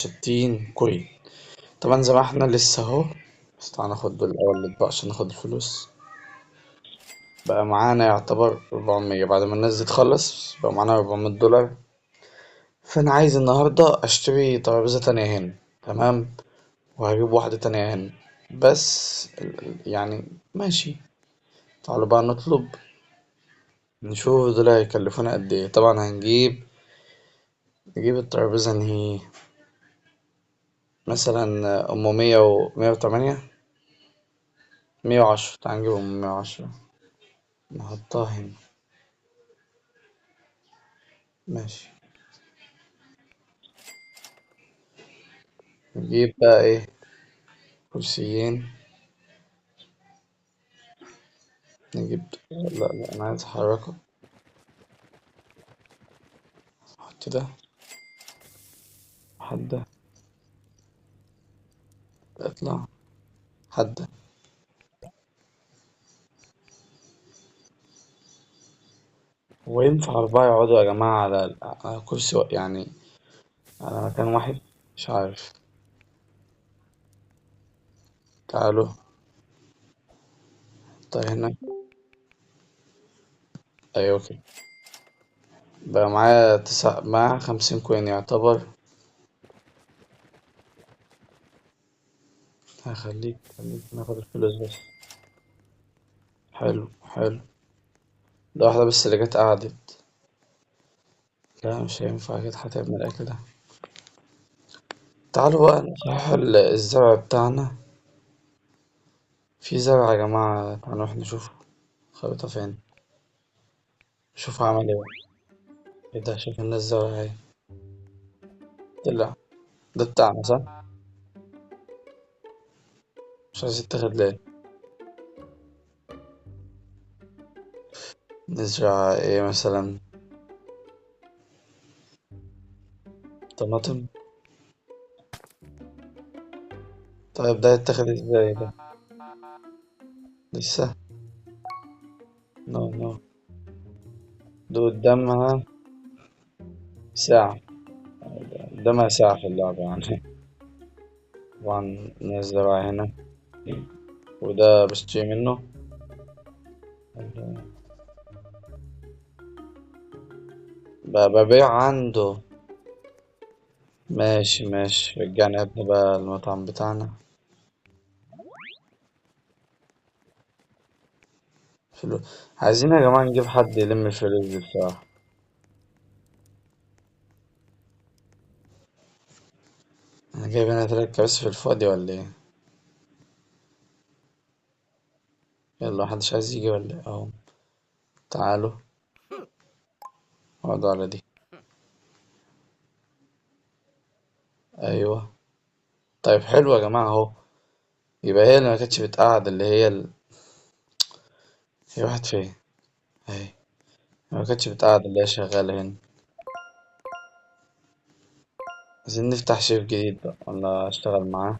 60 كوين. طبعا زي ما احنا لسه اهو. بس تعالى ناخد دول الأول الأطباق عشان ناخد الفلوس. بقى معانا يعتبر 400 بعد ما الناس دي تخلص، بقى معانا 400 دولار. فأنا عايز النهاردة أشتري ترابيزة تانية هنا. تمام. وهجيب واحدة تانية هنا. بس يعني ماشي. تعالوا بقى نطلب، نشوف دول هيكلفونا قد ايه. طبعا نجيب الترابيزة هي مثلا 100 و 108، 110. تعال نجيب 110 نحطها هنا. ماشي. نجيب بقى ايه؟ كرسيين. نجيب، لا لا انا عايز احركه. احط ده، حد اطلع، حد. هو ينفع 4 يقعدوا يا جماعة على كرسي يعني على مكان واحد؟ مش عارف. تعالوا. طيب هنا. ايوه كده. بقى معايا 50 كوين يعتبر. خليك ناخد الفلوس بس. حلو حلو. ده واحدة بس اللي جت قعدت. لا مش هينفع كده، هتعمل الأكل ده. تعالوا بقى نصحح الزرع بتاعنا. في زرع يا جماعة، تعالوا نروح نشوف خريطة فين. شوف عمل ايه بقى. ايه ده؟ شوف الناس زرع اهي. طلع. ده بتاعنا صح؟ مش عايز يتاخد ليه؟ نزرع ايه مثلا؟ طماطم. طيب ده يتاخد ازاي ده؟ لسه. نو نو. ده قدامها ساعة. قدامها ساعة في اللعبة يعني. طبعا نزرع هنا. وده بشتري منه. ببيع عنده. ماشي ماشي، رجعنا يا ابني بقى المطعم بتاعنا. فلوس. عايزين يا جماعة نجيب حد يلم الفلوس دي بصراحة. أنا جايب هنا 3 كراسي في الفاضي ولا ايه؟ يلا محدش عايز يجي ولا ايه؟ اهو. تعالوا اقعدوا على دي. ايوه. طيب حلو يا جماعة اهو. يبقى هي اللي ما كانتش بتقعد، اللي هي واحد فين؟ اهي. ما كانتش بتقعد، اللي هي شغالة هنا. عايزين نفتح شيف جديد بقى ولا اشتغل معاه.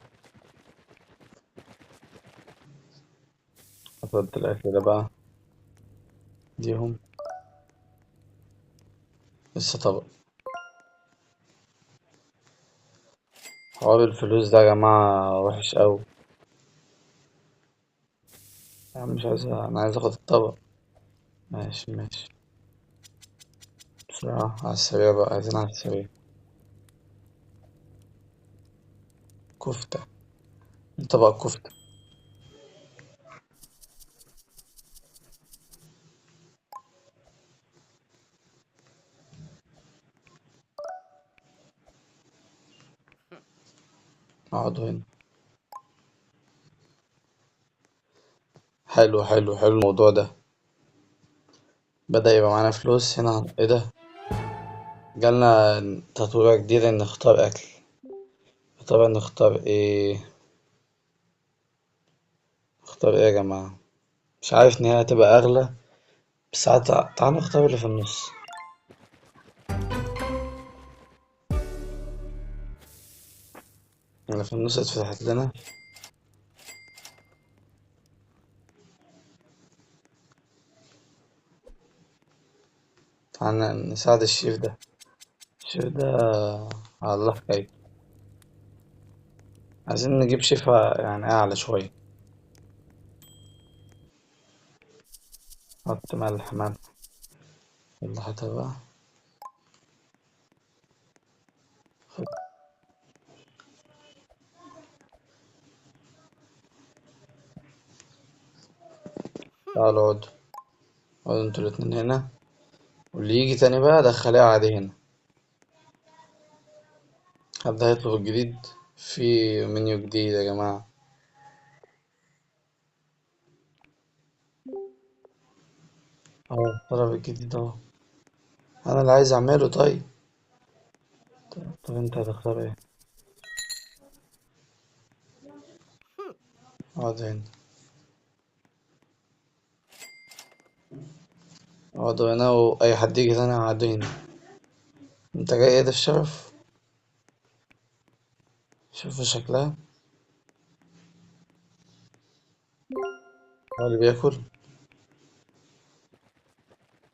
اخد الاكل ده بقى. ديهم. لسه طبق. حوار الفلوس ده يا جماعة وحش اوي. يا عم مش عايز، انا عايز اخد الطبق. ماشي ماشي. بسرعة على السريع بقى، عايزين على السريع. كفتة. طبق كفتة. اقعدوا هنا. حلو حلو حلو الموضوع ده. بدأ يبقى معانا فلوس هنا. ايه ده؟ جالنا تطويرة جديدة ان نختار اكل. طبعا نختار ايه؟ نختار ايه يا جماعة؟ مش عارف ان هي هتبقى اغلى. بس تعالوا نختار اللي في النص. اللي في النص اتفتحت لنا. تعالى نساعد الشيف ده. الشيف ده على الله خير. عايزين نجيب شفا يعني اعلى شوية. حط ملح ملح. يلا هاتها بقى. خد. تعالوا اقعدوا. اقعدوا انتوا الاتنين هنا، واللي يجي تاني بقى دخليه عادي هنا. حد هيطلب الجديد؟ في منيو جديد يا جماعة. اهو الطلب الجديد اهو. انا اللي عايز اعمله طيب. طب انت هتختار ايه؟ اقعد هنا. اقعدوا هنا، واي حد يجي تاني اقعد هنا. انت جاي ايه ده الشرف؟ شوفوا شكلها. هو اللي بياكل.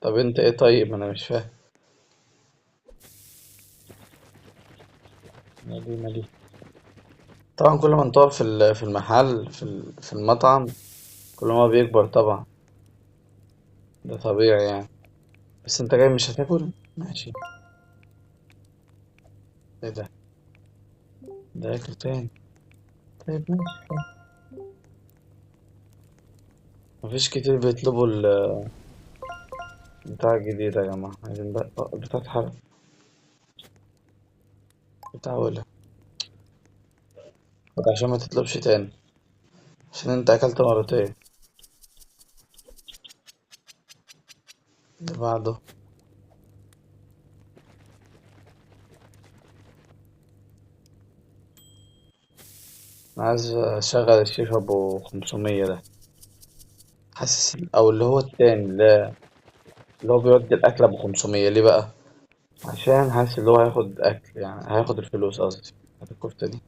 طب انت ايه طيب؟ انا مش فاهم. مالي مالي. طبعا كل ما نطور في المحل في المطعم، كل ما بيكبر طبعا. ده طبيعي يعني. بس انت جاي مش هتاكل؟ ماشي. ايه ده؟ ده ياكل تاني. طيب ماشي. مفيش كتير بيطلبوا بتاع الجديد يا جماعة. عايزين بقى بتاع حرق. بتاع ولا. عشان ما تطلبش تاني، عشان انت اكلت مرتين. اللي بعده. انا عايز اشغل الشيف ابو 500 ده. حاسس او اللي هو التاني، لا، اللي هو بيودي الاكل ابو 500 ليه بقى؟ عشان حاسس اللي هو هياخد اكل، يعني هياخد الفلوس قصدي. هات الكفتة دي.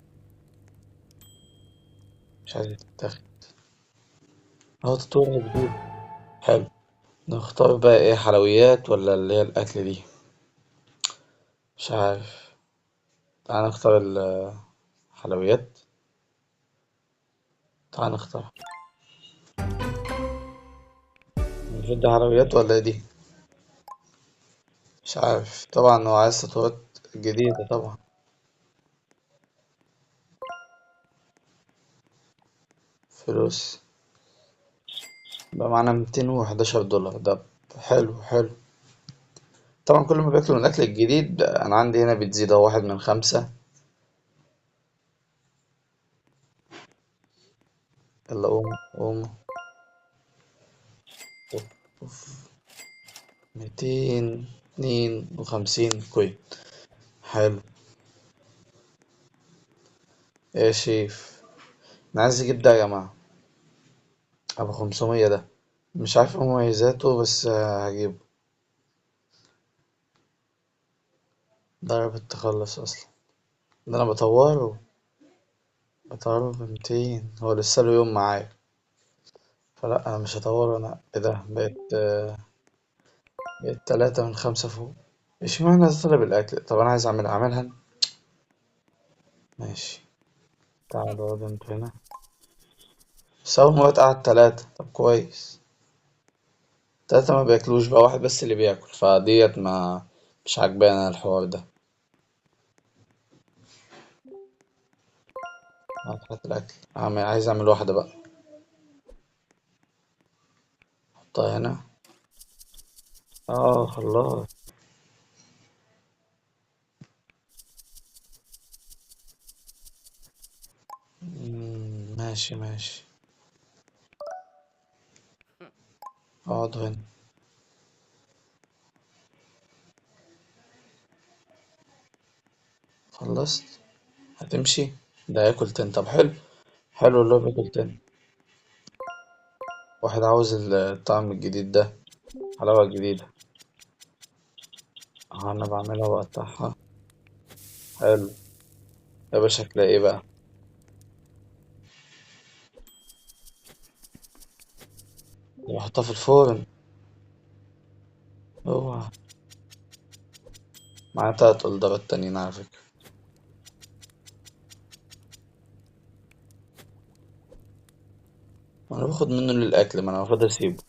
مش عايز تتاخد. اهو تطور جديد. حلو. نختار بقى ايه، حلويات ولا اللي هي الاكل دي؟ مش عارف. تعال نختار الحلويات. تعال نختار. المفروض دي حلويات ولا دي؟ مش عارف طبعا، هو عايز تطورات جديدة طبعا. فلوس. بقى معانا $211 ده. حلو حلو. طبعا كل ما بياكلوا من الأكل الجديد أنا عندي هنا بتزيد أهو، 1 من 5. يلا قوم قوم. أوف أوف. 252 كوين. حلو. إيه يا شيف؟ أنا عايز أجيب ده يا جماعة. أبو 500 ده. مش عارف إيه مميزاته، بس هجيبه. ضرب التخلص أصلا. ده أنا بطوره ب200. هو لسه له يوم معايا. فلا أنا مش هطوره. أنا إيه ده؟ بقيت 3 من 5 فوق. اشمعنى عايز طلب الأكل؟ طب أنا عايز أعملها أنا. ماشي. تعالوا اقعدوا انتوا هنا. بس أول مرة قعد 3. طب كويس. 3 ما بياكلوش بقى، واحد بس اللي بياكل، فديت ما مش عجباني أنا الحوار ده. هات الأكل. عايز أعمل واحدة بقى. حطها هنا. خلاص. ماشي ماشي. اقعدوا هنا. خلصت. هتمشي. ده ياكل تاني. طب حلو. حلو اللي هو بياكل تاني. واحد عاوز الطعم الجديد ده. حلاوة جديدة. أنا بعملها وأقطعها. حلو. يا باشا هتلاقي ايه بقى؟ ده بحطها في الفرن. اوعى. معايا 3 أوردرات تانيين على فكرة. انا باخد منه للاكل، ما انا المفروض اسيبه.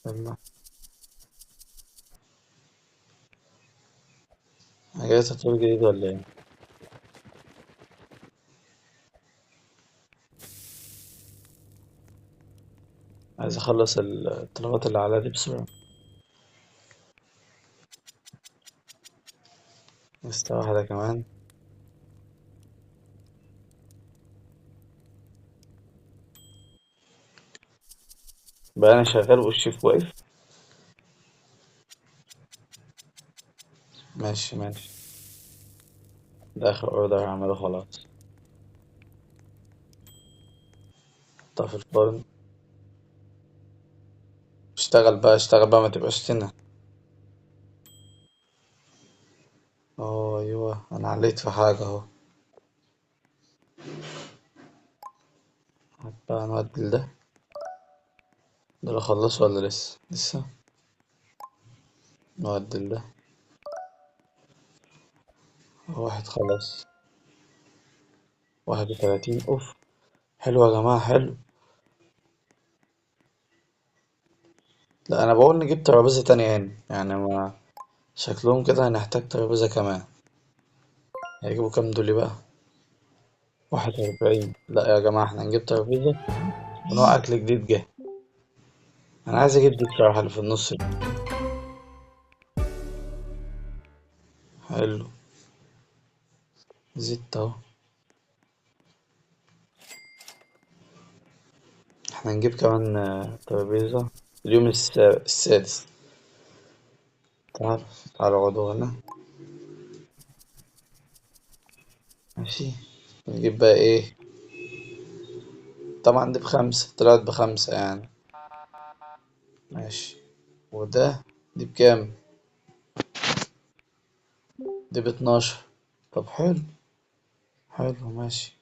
يلا. جاي تطوير جديد ولا ايه؟ عايز اخلص الطلبات اللي عليا دي بسرعة. لسه واحدة كمان. بقى انا شغال والشيف واقف. ماشي ماشي. ده اخر اوردر هعمله خلاص. حطها في الفرن. اشتغل بقى اشتغل بقى، ما تبقاش تنه. اه ايوه، انا عليت في حاجة اهو. بقى نودي ده. دول اخلصه ولا لسه لسه؟ نودي ده. واحد خلاص. 31 اوف. حلو يا جماعة حلو. لا انا بقول نجيب ترابيزة تانية هنا، يعني ما شكلهم كده هنحتاج ترابيزة كمان. هيجيبوا كام دول بقى؟ 41. لا يا جماعة احنا نجيب ترابيزة ونوع اكل جديد جه. انا عايز اجيب دي بصراحة اللي في النص دي. حلو. زيت اهو. احنا نجيب كمان ترابيزة اليوم السادس. تعال. تعال اقعدوا هنا. ماشي. نجيب بقى ايه؟ طبعا دي بخمسة، طلعت بخمسة يعني. ماشي. وده دي بكام؟ دي ب12. طب حلو. حلو ماشي.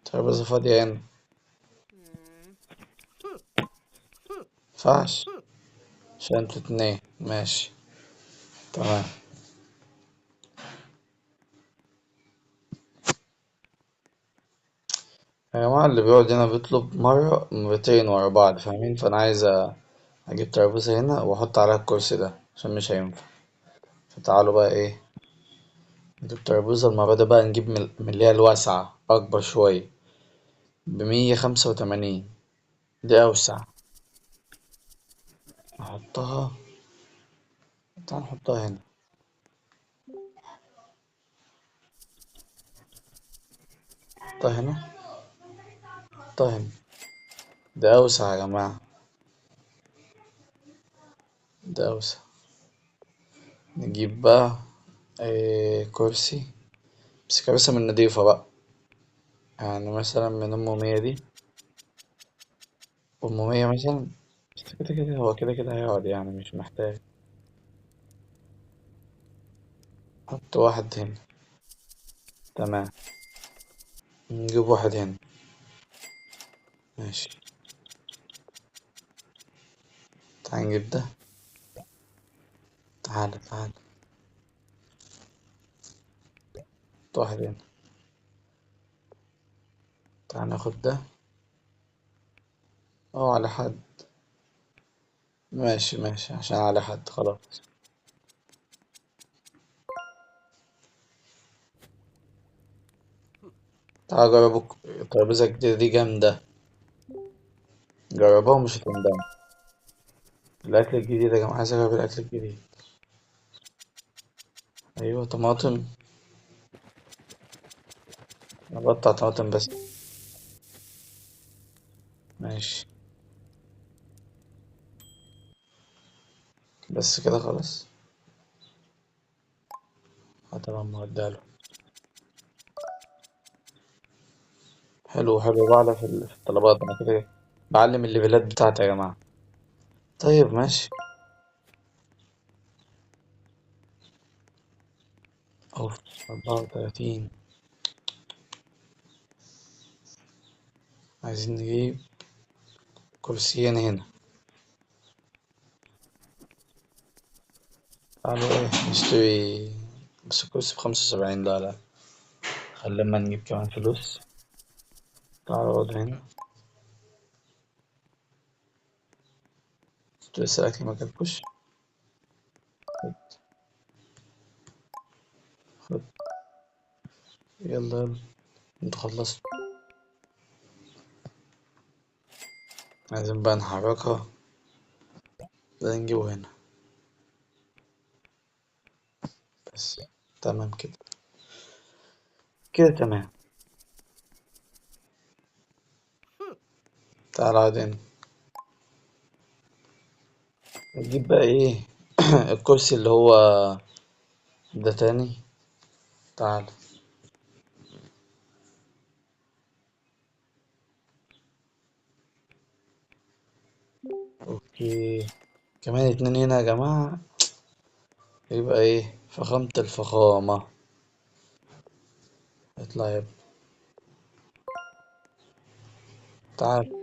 ترابيزة فاضية هنا. مينفعش عشان انتوا اتنين. ماشي. تمام. يا جماعة اللي بيقعد هنا بيطلب مرة مرتين ورا بعض، فاهمين؟ فأنا عايز أجيب ترابيزة هنا وأحط عليها الكرسي ده عشان مش هينفع. فتعالوا بقى إيه، نجيب ترابيزة المرة دي بقى، نجيب من اللي هي الواسعة أكبر شوية. ب185. دي أوسع. أحطها. تعال نحطها هنا. نحطها هنا. نحطها هنا. ده أوسع يا جماعة. ده أوسع. نجيب بقى كرسي. بس كراسي من نضيفة بقى. يعني مثلا من أم 100 دي. أم 100 مثلا. بس كده كده هو كده كده هيقعد، يعني مش محتاج. حط واحد هنا. تمام. نجيب واحد هنا. ماشي. تعال نجيب ده. تعالى تعالى. حط واحد هنا. تعال ناخد ده. اه على حد. ماشي ماشي عشان على حد خلاص. تعال جربوا الترابيزة الجديدة دي جامدة. جربوها ومش هتندم. الأكل الجديد يا جماعة، عايز أجرب الأكل الجديد. أيوة طماطم. أنا بقطع طماطم بس. ماشي. بس كده خلاص. اه طبعا موديها له. حلو حلو، بعلى في الطلبات أنا كده كده بعلم الليفلات بتاعتي يا جماعة. طيب ماشي. أوف. 34. عايزين نجيب كرسيين هنا. تعالوا ايه نشتري، بس الكرسي ب75. لا لا، خلينا لما نجيب كمان فلوس. تعالوا اقعد هنا. انتوا لسه الأكل ماكلتوش؟ خد خد، يلا يلا، انتوا خلصتوا. عايزين بقى نحركها، ده نجيبه هنا بس. تمام كده، كده تمام. تعال اقعد هنا. نجيب بقى ايه الكرسي اللي هو ده تاني. تعال. اوكي، كمان اتنين هنا يا جماعة. يبقى ايه فخامة الفخامة. اطلع يا ابني. تعال.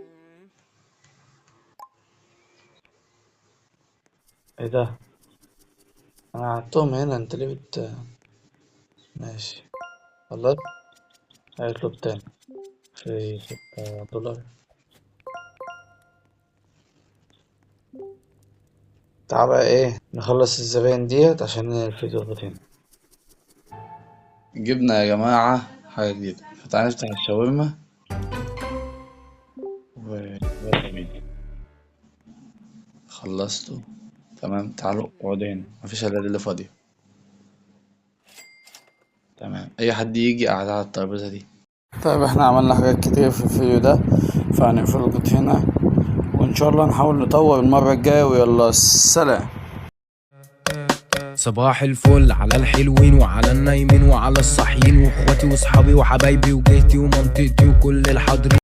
ايه ده، انا قعدتهم هنا، انت ليه ماشي. خلاص، هيطلب تاني في $6. تعال بقى ايه نخلص الزباين ديت عشان الفيديو يضغط هنا. جبنا يا جماعة حاجة جديدة، فتعالى نفتح الشاورما يلا بينا. خلصته. تمام، تعالوا اقعدوا هنا، مفيش الا دي اللي فاضية. تمام، اي حد يجي قاعد على الترابيزة دي. طيب احنا عملنا حاجات كتير في الفيديو ده، فهنقفل القط هنا، وان شاء الله نحاول نطور المرة الجاية، ويلا سلام. صباح الفل على الحلوين وعلى النايمين وعلى الصاحيين واخواتي واصحابي وحبايبي وجهتي ومنطقتي وكل الحاضرين.